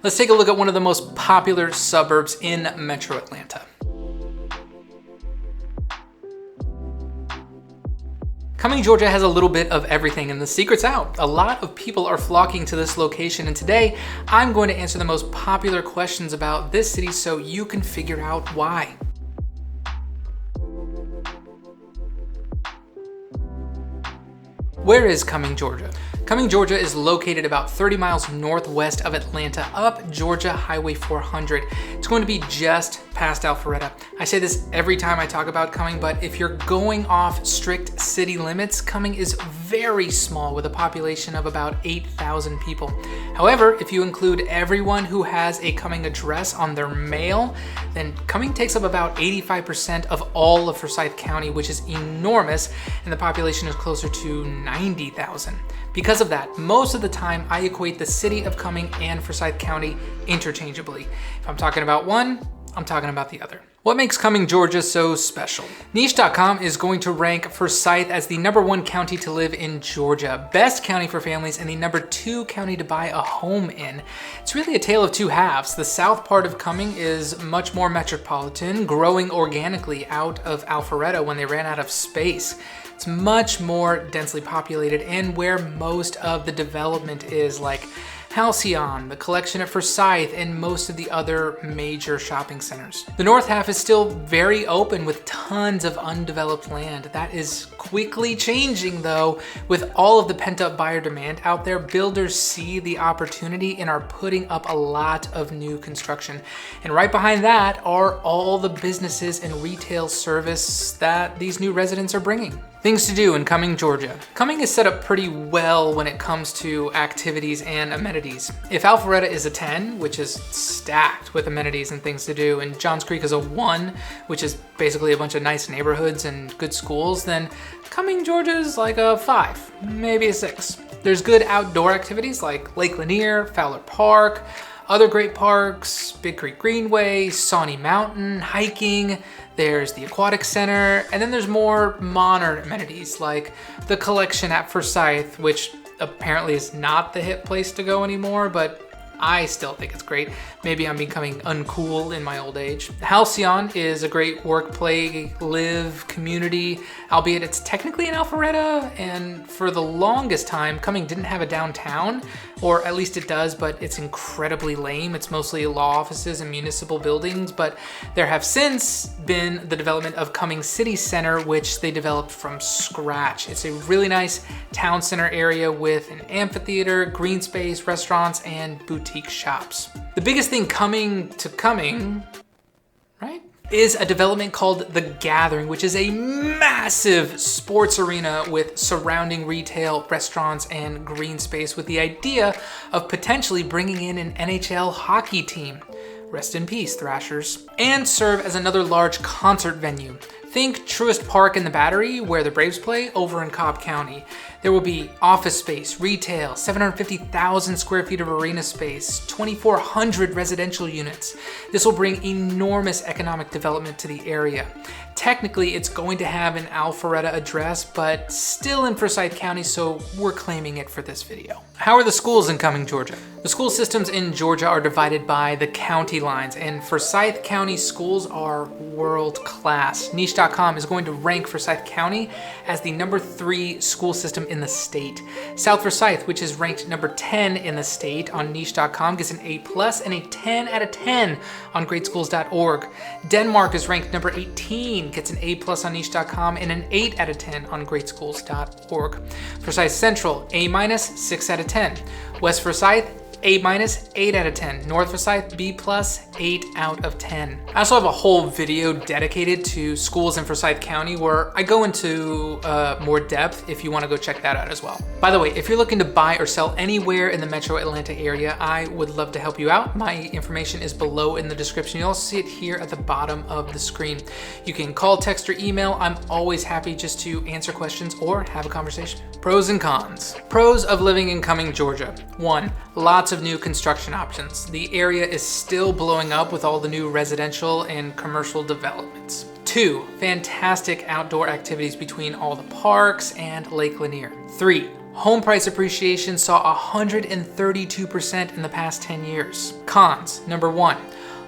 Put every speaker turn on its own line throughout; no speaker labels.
Let's take a look at one of the most popular suburbs in Metro Atlanta. Cumming, Georgia has a little bit of everything, and the secret's out. A lot of people are flocking to this location, and today I'm going to answer the most popular questions about this city so you can figure out why. Where is Cumming, Georgia? Cumming, Georgia is located about 30 miles northwest of Atlanta up Georgia Highway 400. It's going to be just past Alpharetta. I say this every time I talk about Cumming, but if you're going off strict city limits, Cumming is very small with a population of about 8,000 people. However, if you include everyone who has a Cumming address on their mail, then Cumming takes up about 85% of all of Forsyth County, which is enormous, and the population is closer to 90,000. Because of that, most of the time I equate the city of Cumming and Forsyth County interchangeably. If I'm talking about one, I'm talking about the other. What makes Cumming, Georgia so special? Niche.com is going to rank Forsyth as the #1 county to live in Georgia, best county for families, and the #2 county to buy a home in. It's really a tale of two halves. The south part of Cumming is much more metropolitan, growing organically out of Alpharetta when they ran out of space. It's much more densely populated and where most of the development is, like Halcyon, the collection at Forsyth, and most of the other major shopping centers. The north half is still very open with tons of undeveloped land. That is quickly changing though. With all of the pent-up buyer demand out there, builders see the opportunity and are putting up a lot of new construction. And right behind that are all the businesses and retail service that these new residents are bringing. Things to do in Cumming, Georgia. Cumming is set up pretty well when it comes to activities and amenities. If Alpharetta is a 10, which is stacked with amenities and things to do, and Johns Creek is a 1, which is basically a bunch of nice neighborhoods and good schools, then Cumming, Georgia is like a 5, maybe a 6. There's good outdoor activities like Lake Lanier, Fowler Park, other great parks, Big Creek Greenway, Sawney Mountain, hiking. There's the Aquatic Center, and then there's more modern amenities like the collection at Forsyth, which apparently is not the hip place to go anymore, but I still think it's great. Maybe I'm becoming uncool in my old age. Halcyon is a great work, play, live community, albeit it's technically in Alpharetta, and for the longest time, Cumming didn't have a downtown, or at least it does, but it's incredibly lame. It's mostly law offices and municipal buildings, but there have since been the development of Cumming City Center, which they developed from scratch. It's a really nice town center area with an amphitheater, green space, restaurants, and boutique shops. The biggest thing coming to Cumming, right, is a development called The Gathering, which is a massive sports arena with surrounding retail, restaurants, and green space with the idea of potentially bringing in an NHL hockey team. Rest in peace, Thrashers. And serve as another large concert venue. Think Truist Park in the Battery, where the Braves play, over in Cobb County. There will be office space, retail, 750,000 square feet of arena space, 2,400 residential units. This will bring enormous economic development to the area. Technically, it's going to have an Alpharetta address, but still in Forsyth County, so we're claiming it for this video. How are the schools in Cumming, Georgia? The school systems in Georgia are divided by the county lines, and Forsyth County schools are world class. Niche.com is going to rank Forsyth County as the #3 school system in the state. South Forsyth, which is ranked #10 in the state on Niche.com, gets an A+ and a 10 out of 10 on greatschools.org. Denmark is ranked #18, gets an A+ on Niche.com, and an 8 out of 10 on greatschools.org. Forsyth Central, A-, 6 out of 10. West Forsyth, A-, 8 out of 10. North Forsyth, B+, 8 out of 10. I also have a whole video dedicated to schools in Forsyth County where I go into more depth if you want to go check that out as well. By the way, if you're looking to buy or sell anywhere in the Metro Atlanta area, I would love to help you out. My information is below in the description. You'll also see it here at the bottom of the screen. You can call, text, or email. I'm always happy just to answer questions or have a conversation. Pros and cons. Pros of living in Cumming, Georgia. 1, lots of new construction options. The area is still blowing up with all the new residential and commercial developments. 2, fantastic outdoor activities between all the parks and Lake Lanier. 3, Home price appreciation saw 132% in the past 10 years. Cons, number 1.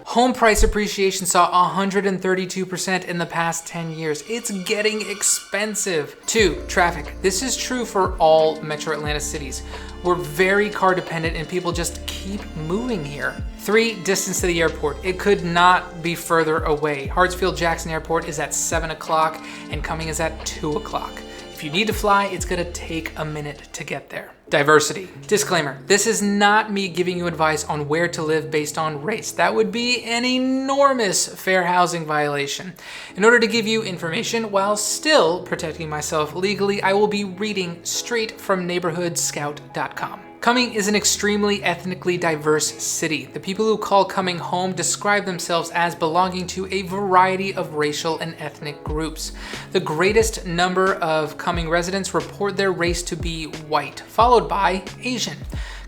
Home price appreciation saw 132% in the past 10 years. It's getting expensive. 2, traffic. This is true for all metro Atlanta cities. We're very car dependent and people just keep moving here. 3, distance to the airport. It could not be further away. Hartsfield-Jackson Airport is at 7 o'clock and Cumming is at 2 o'clock. If you need to fly, it's gonna take a minute to get there. Diversity. Disclaimer, this is not me giving you advice on where to live based on race. That would be an enormous fair housing violation. In order to give you information while still protecting myself legally, I will be reading straight from neighborhoodscout.com. Cumming is an extremely ethnically diverse city. The people who call Cumming home describe themselves as belonging to a variety of racial and ethnic groups. The greatest number of Cumming residents report their race to be white, followed by Asian.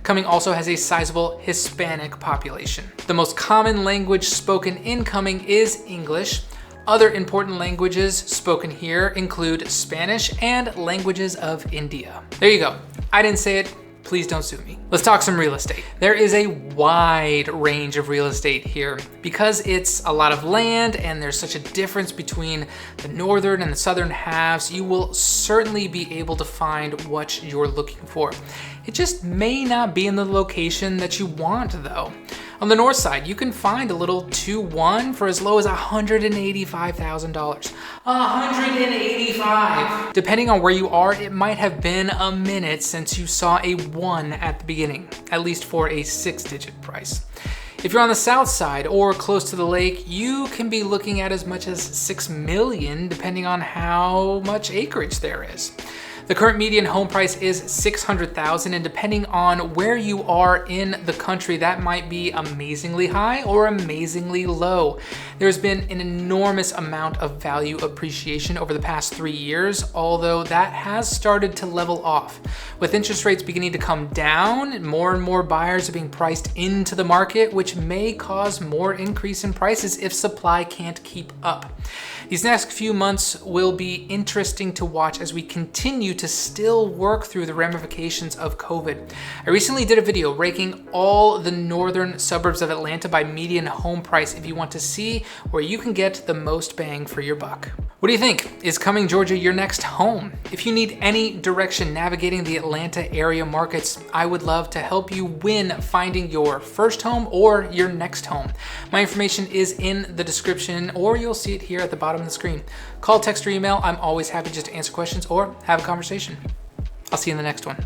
Cumming also has a sizable Hispanic population. The most common language spoken in Cumming is English. Other important languages spoken here include Spanish and languages of India. There you go. I didn't say it. Please don't sue me. Let's talk some real estate. There is a wide range of real estate here. Because it's a lot of land and there's such a difference between the northern and the southern halves, you will certainly be able to find what you're looking for. It just may not be in the location that you want though. On the north side, you can find a little 2-1 for as low as $185,000. $185! Depending on where you are, it might have been a minute since you saw a 1 at the beginning, at least for a 6-digit price. If you're on the south side or close to the lake, you can be looking at as much as $6 million depending on how much acreage there is. The current median home price is $600,000, and depending on where you are in the country, that might be amazingly high or amazingly low. There's been an enormous amount of value appreciation over the past 3 years, although that has started to level off. With interest rates beginning to come down, more and more buyers are being priced into the market, which may cause more increase in prices if supply can't keep up. These next few months will be interesting to watch as we continue to still work through the ramifications of COVID. I recently did a video ranking all the northern suburbs of Atlanta by median home price if you want to see where you can get the most bang for your buck. What do you think? Is Cumming, Georgia your next home? If you need any direction navigating the Atlanta area markets, I would love to help you win finding your first home or your next home. My information is in the description, or you'll see it here at the bottom of the screen. Call, text, or email. I'm always happy just to answer questions or have a conversation. I'll see you in the next one.